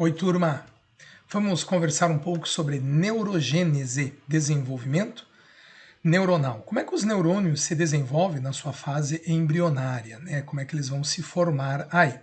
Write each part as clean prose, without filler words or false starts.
Oi, turma! Vamos conversar um pouco sobre neurogênese, desenvolvimento neuronal. Como é que os neurônios se desenvolvem na sua fase embrionária, né? Como é que eles vão se formar aí?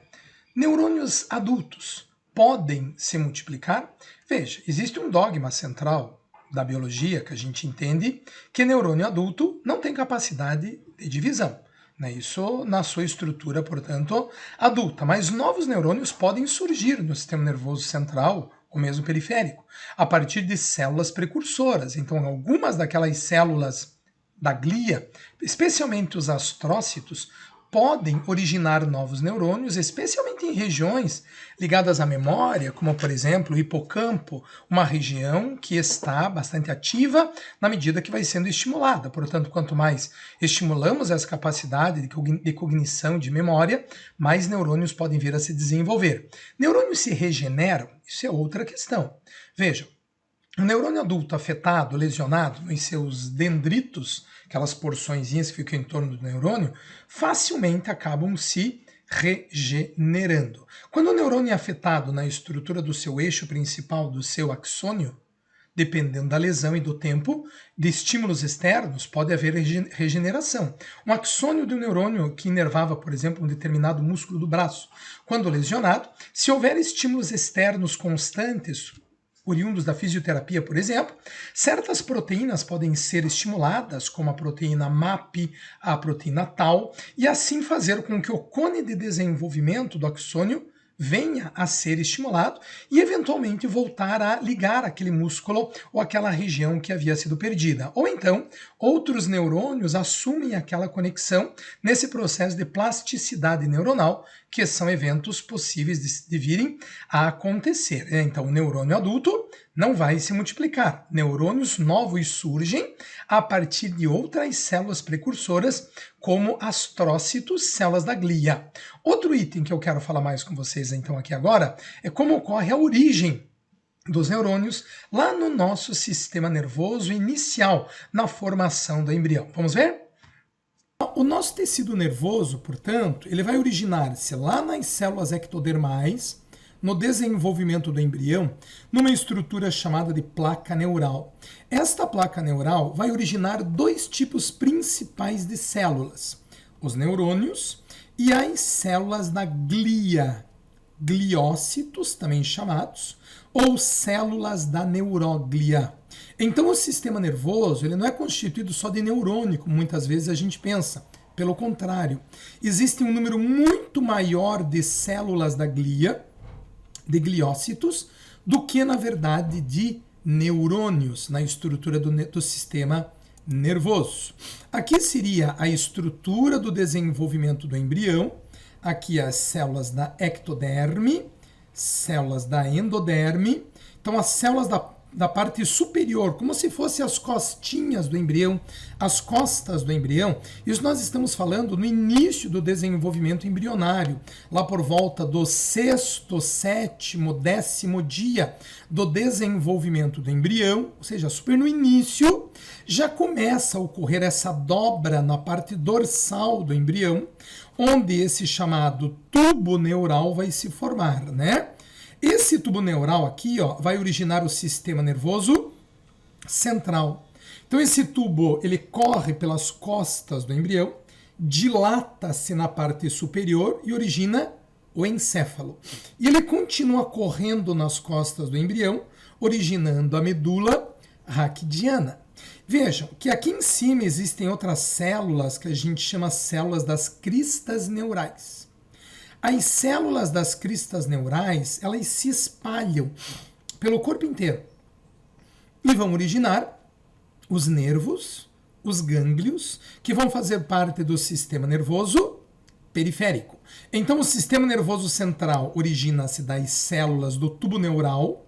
Neurônios adultos podem se multiplicar? Veja, existe um dogma central da biologia que a gente entende que neurônio adulto não tem capacidade de divisão. Isso na sua estrutura, portanto, adulta. Mas novos neurônios podem surgir no sistema nervoso central ou mesmo periférico, a partir de células precursoras. Então, algumas daquelas células da glia, especialmente os astrócitos, podem originar novos neurônios, especialmente em regiões ligadas à memória, como, por exemplo, o hipocampo, uma região que está bastante ativa na medida que vai sendo estimulada. Portanto, quanto mais estimulamos essa capacidade de cognição, de memória, mais neurônios podem vir a se desenvolver. Neurônios se regeneram? Isso é outra questão. Vejam, o neurônio adulto afetado, lesionado nos seus dendritos, aquelas porçõezinhas que ficam em torno do neurônio, facilmente acabam se regenerando. Quando o neurônio é afetado na estrutura do seu eixo principal, do seu axônio, dependendo da lesão e do tempo de estímulos externos, pode haver regeneração. Um axônio de um neurônio que inervava, por exemplo, um determinado músculo do braço, quando lesionado, se houver estímulos externos constantes, oriundos da fisioterapia, por exemplo, certas proteínas podem ser estimuladas, como a proteína MAP, a proteína Tau, e assim fazer com que o cone de desenvolvimento do axônio venha a ser estimulado e eventualmente voltar a ligar aquele músculo ou aquela região que havia sido perdida. Ou então, outros neurônios assumem aquela conexão nesse processo de plasticidade neuronal, que são eventos possíveis de virem a acontecer. Então, o neurônio adulto não vai se multiplicar. Neurônios novos surgem a partir de outras células precursoras, como astrócitos, células da glia. Outro item que eu quero falar mais com vocês então aqui agora é como ocorre a origem dos neurônios lá no nosso sistema nervoso inicial, na formação do embrião. Vamos ver? O nosso tecido nervoso, portanto, ele vai originar-se lá nas células ectodermais, no desenvolvimento do embrião, numa estrutura chamada de placa neural. Esta placa neural vai originar dois tipos principais de células, os neurônios e as células da glia, gliócitos, também chamados, ou células da neuróglia. Então, o sistema nervoso ele não é constituído só de neurônio, como muitas vezes a gente pensa. Pelo contrário, existe um número muito maior de células da glia, de gliócitos, do que, na verdade, de neurônios na estrutura do sistema nervoso. Aqui seria a estrutura do desenvolvimento do embrião, aqui as células da ectoderme, células da endoderme, então as células da parte superior, como se fossem as costinhas do embrião, as costas do embrião. Isso nós estamos falando no início do desenvolvimento embrionário, lá por volta do 6º, 7º, 10º dia do desenvolvimento do embrião, ou seja, super no início, já começa a ocorrer essa dobra na parte dorsal do embrião, onde esse chamado tubo neural vai se formar, né? Esse tubo neural aqui, vai originar o sistema nervoso central. Então esse tubo, ele corre pelas costas do embrião, dilata-se na parte superior e origina o encéfalo. E ele continua correndo nas costas do embrião, originando a medula raquidiana. Vejam que aqui em cima existem outras células que a gente chama células das cristas neurais. As células das cristas neurais, elas se espalham pelo corpo inteiro e vão originar os nervos, os gânglios, que vão fazer parte do sistema nervoso periférico. Então, o sistema nervoso central origina-se das células do tubo neural,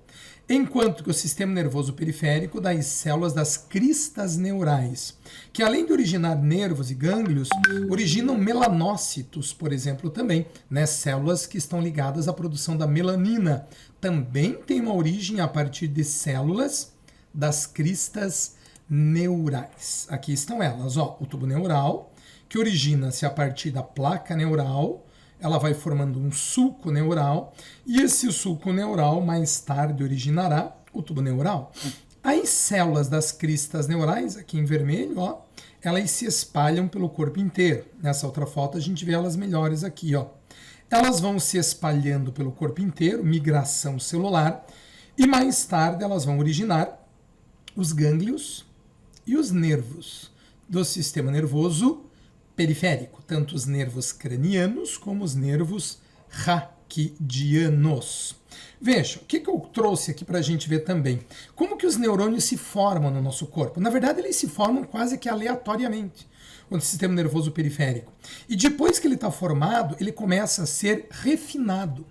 enquanto que o sistema nervoso periférico das células das cristas neurais, que além de originar nervos e gânglios, originam melanócitos, por exemplo, também, né? Células que estão ligadas à produção da melanina. Também tem uma origem a partir de células das cristas neurais. Aqui estão elas, o tubo neural, que origina-se a partir da placa neural, ela vai formando um sulco neural, e esse sulco neural mais tarde originará o tubo neural. As células das cristas neurais, aqui em vermelho, ó, elas se espalham pelo corpo inteiro. Nessa outra foto a gente vê elas melhores aqui, ó. Elas vão se espalhando pelo corpo inteiro, migração celular, e mais tarde elas vão originar os gânglios e os nervos do sistema nervoso periférico, tanto os nervos cranianos como os nervos raquidianos. Veja, o que eu trouxe aqui para a gente ver também? Como que os neurônios se formam no nosso corpo? Na verdade, eles se formam quase que aleatoriamente no sistema nervoso periférico. E depois que ele está formado, ele começa a ser refinado,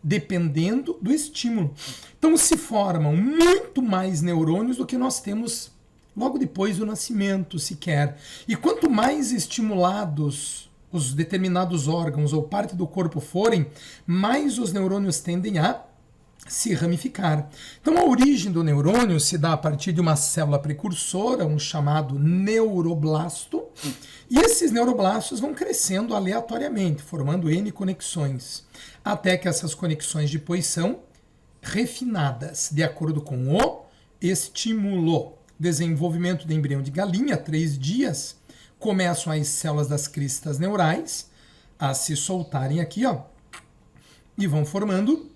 dependendo do estímulo. Então se formam muito mais neurônios do que nós temos logo depois do nascimento sequer. E quanto mais estimulados os determinados órgãos ou parte do corpo forem, mais os neurônios tendem a se ramificar. Então a origem do neurônio se dá a partir de uma célula precursora, um chamado neuroblasto, e esses neuroblastos vão crescendo aleatoriamente, formando N conexões, até que essas conexões depois são refinadas, de acordo com o estímulo. Desenvolvimento do embrião de galinha, 3 dias, começam as células das cristas neurais a se soltarem aqui, ó, e vão formando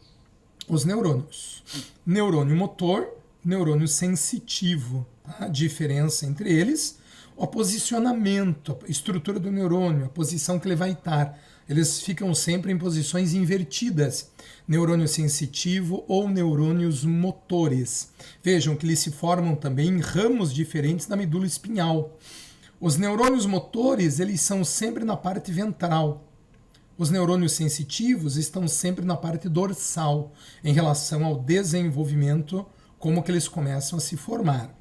os neurônios. Neurônio motor, neurônio sensitivo. Tá? A diferença entre eles, o posicionamento, a estrutura do neurônio, a posição que ele vai estar. Eles ficam sempre em posições invertidas. Neurônio sensitivo ou neurônios motores. Vejam que eles se formam também em ramos diferentes da medula espinhal. Os neurônios motores, eles são sempre na parte ventral. Os neurônios sensitivos estão sempre na parte dorsal, em relação ao desenvolvimento, como que eles começam a se formar.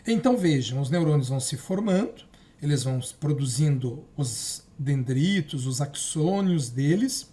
Então vejam, os neurônios vão se formando, eles vão produzindo os dendritos, os axônios deles,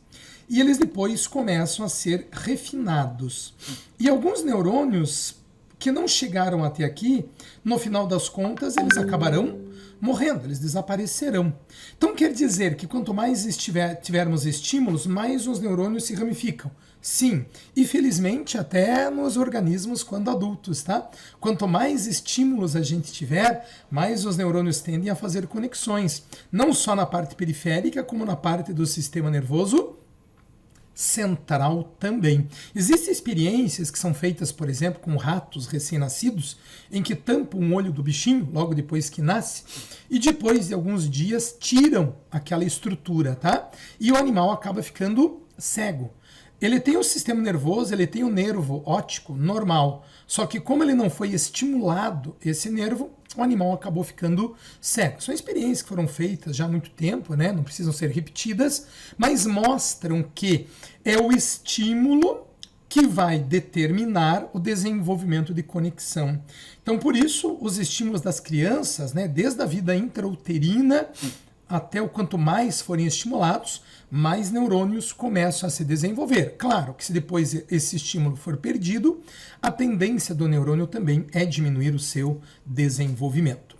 e eles depois começam a ser refinados. E alguns neurônios que não chegaram até aqui, no final das contas, eles acabarão morrendo, eles desaparecerão. Então quer dizer que quanto mais tivermos estímulos, mais os neurônios se ramificam. Sim, e felizmente até nos organismos quando adultos, tá? Quanto mais estímulos a gente tiver, mais os neurônios tendem a fazer conexões, não só na parte periférica, como na parte do sistema nervoso central também. Existem experiências que são feitas, por exemplo, com ratos recém-nascidos, em que tampam o olho do bichinho, logo depois que nasce, e depois de alguns dias tiram aquela estrutura, tá? E o animal acaba ficando cego. Ele tem o sistema nervoso, ele tem o nervo óptico normal, só que como ele não foi estimulado, esse nervo, o animal acabou ficando cego. São experiências que foram feitas já há muito tempo, né? Não precisam ser repetidas, mas mostram que é o estímulo que vai determinar o desenvolvimento de conexão. Então, por isso, os estímulos das crianças, né, desde a vida intrauterina até o quanto mais forem estimulados, mais neurônios começam a se desenvolver. Claro que se depois esse estímulo for perdido, a tendência do neurônio também é diminuir o seu desenvolvimento.